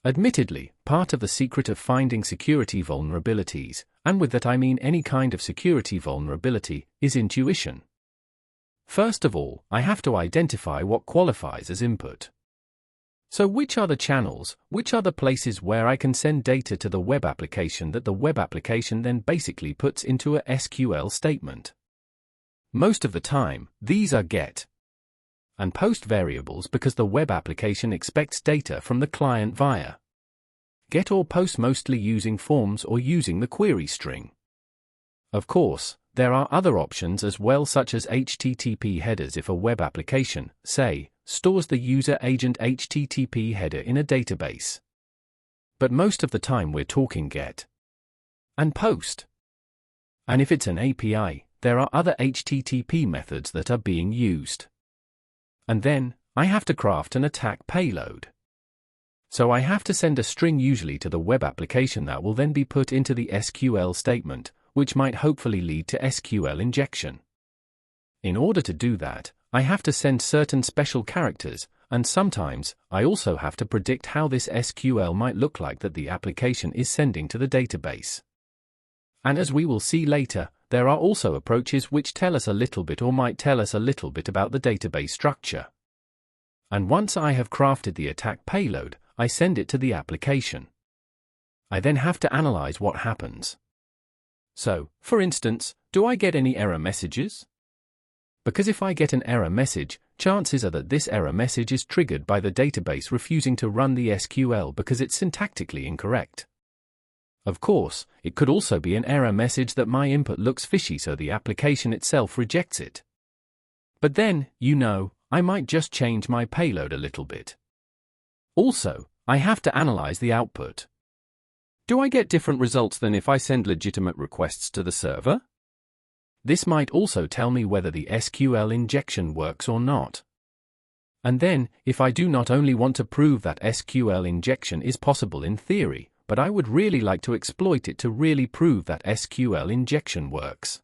Admittedly, part of the secret of finding security vulnerabilities, and with that I mean any kind of security vulnerability, is intuition. First of all, I have to identify what qualifies as input. So which are the channels, which are the places where I can send data to the web application that the web application then basically puts into a SQL statement? Most of the time, these are GET and POST variables because the web application expects data from the client via GET or POST, mostly using forms or using the query string. Of course, there are other options as well, such as HTTP headers if a web application, say, stores the user agent HTTP header in a database. But most of the time we're talking GET and POST. And if it's an API, there are other HTTP methods that are being used. And then, I have to craft an attack payload. So I have to send a string usually to the web application that will then be put into the SQL statement, which might hopefully lead to SQL injection. In order to do that, I have to send certain special characters, and sometimes, I also have to predict how this SQL might look like that the application is sending to the database. And as we will see later, there are also approaches which tell us a little bit or might tell us a little bit about the database structure. And once I have crafted the attack payload, I send it to the application. I then have to analyze what happens. So, for instance, do I get any error messages? Because if I get an error message, chances are that this error message is triggered by the database refusing to run the SQL because it's syntactically incorrect. Of course, it could also be an error message that my input looks fishy, so the application itself rejects it. But then, I might just change my payload a little bit. Also, I have to analyze the output. Do I get different results than if I send legitimate requests to the server? This might also tell me whether the SQL injection works or not. And then, if I do not only want to prove that SQL injection is possible in theory, but I would really like to exploit it to really prove that SQL injection works.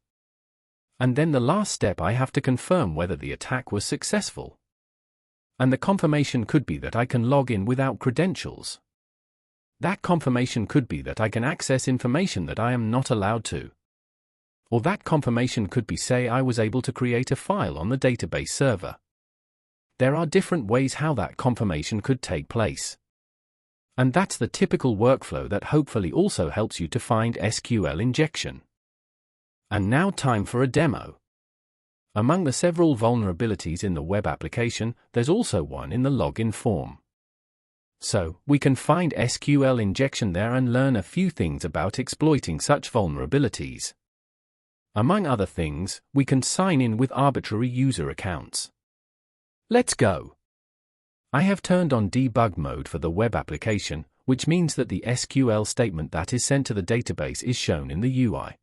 And then the last step, I have to confirm whether the attack was successful. And the confirmation could be that I can log in without credentials. That confirmation could be that I can access information that I am not allowed to. Or that confirmation could be, say, I was able to create a file on the database server. There are different ways how that confirmation could take place. And that's the typical workflow that hopefully also helps you to find SQL injection. And now time for a demo. Among the several vulnerabilities in the web application, there's also one in the login form. So, we can find SQL injection there and learn a few things about exploiting such vulnerabilities. Among other things, we can sign in with arbitrary user accounts. Let's go. I have turned on debug mode for the web application, which means that the SQL statement that is sent to the database is shown in the UI.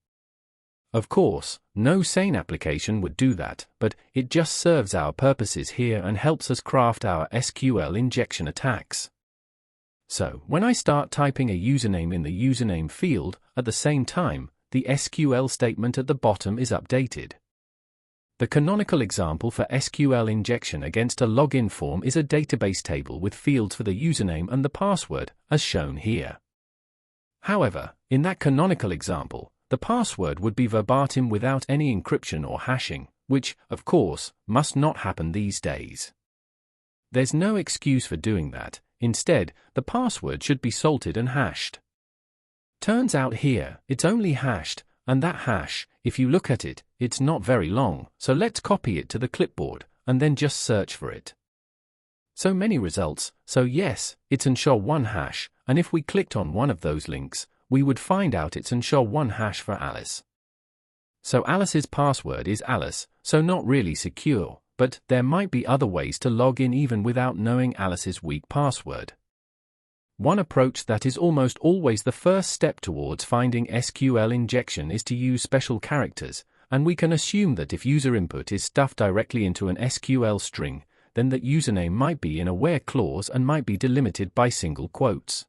Of course, no sane application would do that, but it just serves our purposes here and helps us craft our SQL injection attacks. So, when I start typing a username in the username field, at the same time, the SQL statement at the bottom is updated. The canonical example for SQL injection against a login form is a database table with fields for the username and the password, as shown here. However, in that canonical example, the password would be verbatim without any encryption or hashing, which, of course, must not happen these days. There's no excuse for doing that. Instead, the password should be salted and hashed. Turns out here, it's only hashed, and that hash, if you look at it, it's not very long, so let's copy it to the clipboard, and then just search for it. So many results, so yes, it's an SHA-1 hash, and if we clicked on one of those links, we would find out it's an SHA-1 hash for Alice. So Alice's password is Alice, so not really secure, but there might be other ways to log in even without knowing Alice's weak password. One approach that is almost always the first step towards finding SQL injection is to use special characters, and we can assume that if user input is stuffed directly into an SQL string, then that username might be in a where clause and might be delimited by single quotes.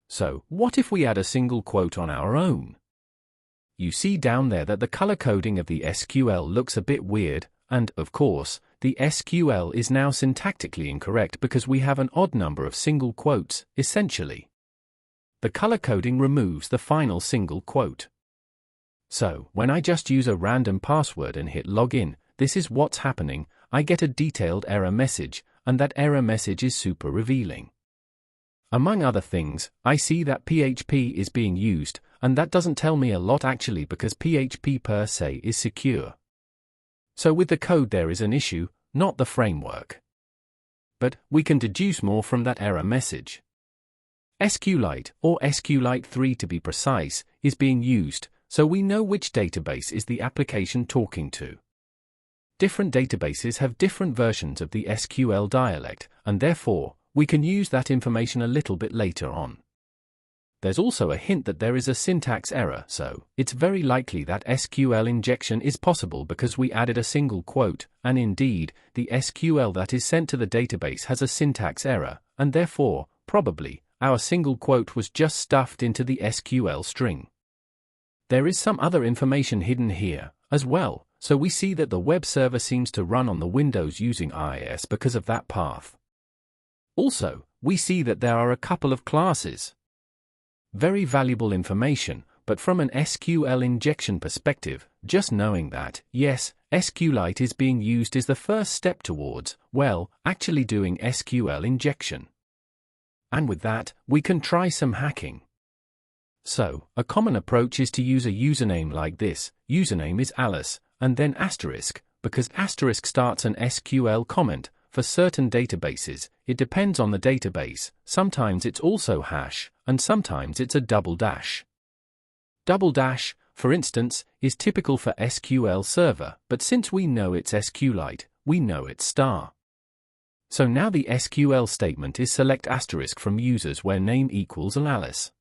So, what if we add a single quote on our own? You see down there that the color coding of the SQL looks a bit weird, and, of course, the SQL is now syntactically incorrect because we have an odd number of single quotes, essentially. The color coding removes the final single quote. So, when I just use a random password and hit login, this is what's happening. I get a detailed error message, and that error message is super revealing. Among other things, I see that PHP is being used, and that doesn't tell me a lot actually because PHP per se is secure. So with the code there is an issue, not the framework. But we can deduce more from that error message. SQLite, or SQLite 3 to be precise, is being used, so we know which database is the application talking to. Different databases have different versions of the SQL dialect, and therefore, we can use that information a little bit later on. There's also a hint that there is a syntax error, so it's very likely that SQL injection is possible because we added a single quote, and indeed, the SQL that is sent to the database has a syntax error, and therefore, probably, our single quote was just stuffed into the SQL string. There is some other information hidden here, as well, so we see that the web server seems to run on the Windows using IIS because of that path. Also, we see that there are a couple of classes. Very valuable information, but from an SQL injection perspective, just knowing that, yes, SQLite is being used is the first step towards, well, actually doing SQL injection. And with that, we can try some hacking. So, a common approach is to use a username like this. Username is Alice, and then asterisk, because asterisk starts an SQL comment. For certain databases, it depends on the database. Sometimes it's also hash, and sometimes it's a double dash. Double dash, for instance, is typical for SQL Server, but since we know it's SQLite, we know it's star. So now the SQL statement is select asterisk from users where name equals Alice.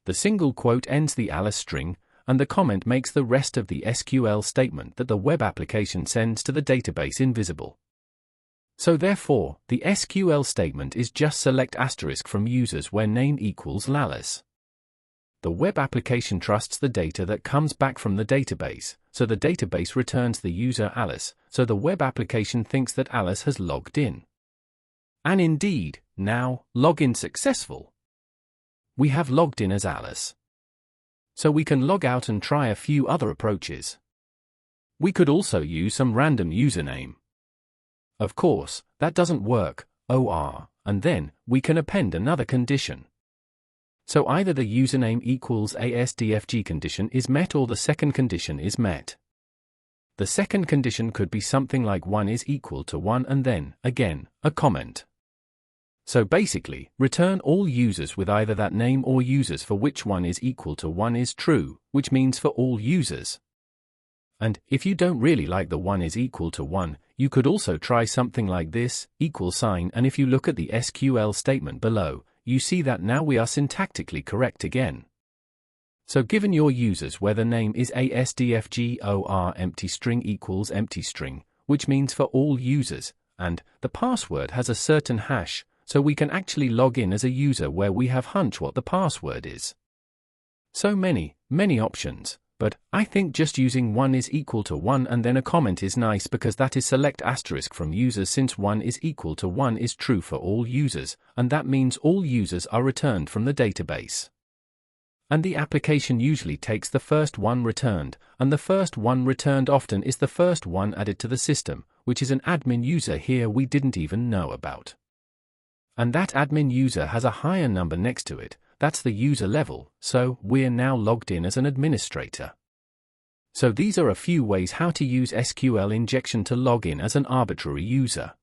The single quote ends the Alice string, and the comment makes the rest of the SQL statement that the web application sends to the database invisible. So therefore, the SQL statement is just select asterisk from users where name equals Alice. The web application trusts the data that comes back from the database, so the database returns the user Alice, so the web application thinks that Alice has logged in. And indeed, now, login successful. We have logged in as Alice. So we can log out and try a few other approaches. We could also use some random username. Of course, that doesn't work, and then, we can append another condition. So either the username equals ASDFG condition is met or the second condition is met. The second condition could be something like 1 is equal to 1 and then, again, a comment. So basically, return all users with either that name or users for which 1 is equal to 1 is true, which means for all users. And if you don't really like the 1 is equal to 1, you could also try something like this, equal sign, and if you look at the SQL statement below, you see that now we are syntactically correct again. So given your users where the name is ASDFG empty string equals empty string, which means for all users, and the password has a certain hash, so we can actually log in as a user where we have hunch what the password is. So many options. But I think just using 1 is equal to 1 and then a comment is nice because that is select asterisk from users since 1 is equal to 1 is true for all users, and that means all users are returned from the database. And the application usually takes the first one returned, and the first one returned often is the first one added to the system, which is an admin user here we didn't even know about. And that admin user has a higher number next to it. That's the user level, so we're now logged in as an administrator. So these are a few ways how to use SQL injection to log in as an arbitrary user.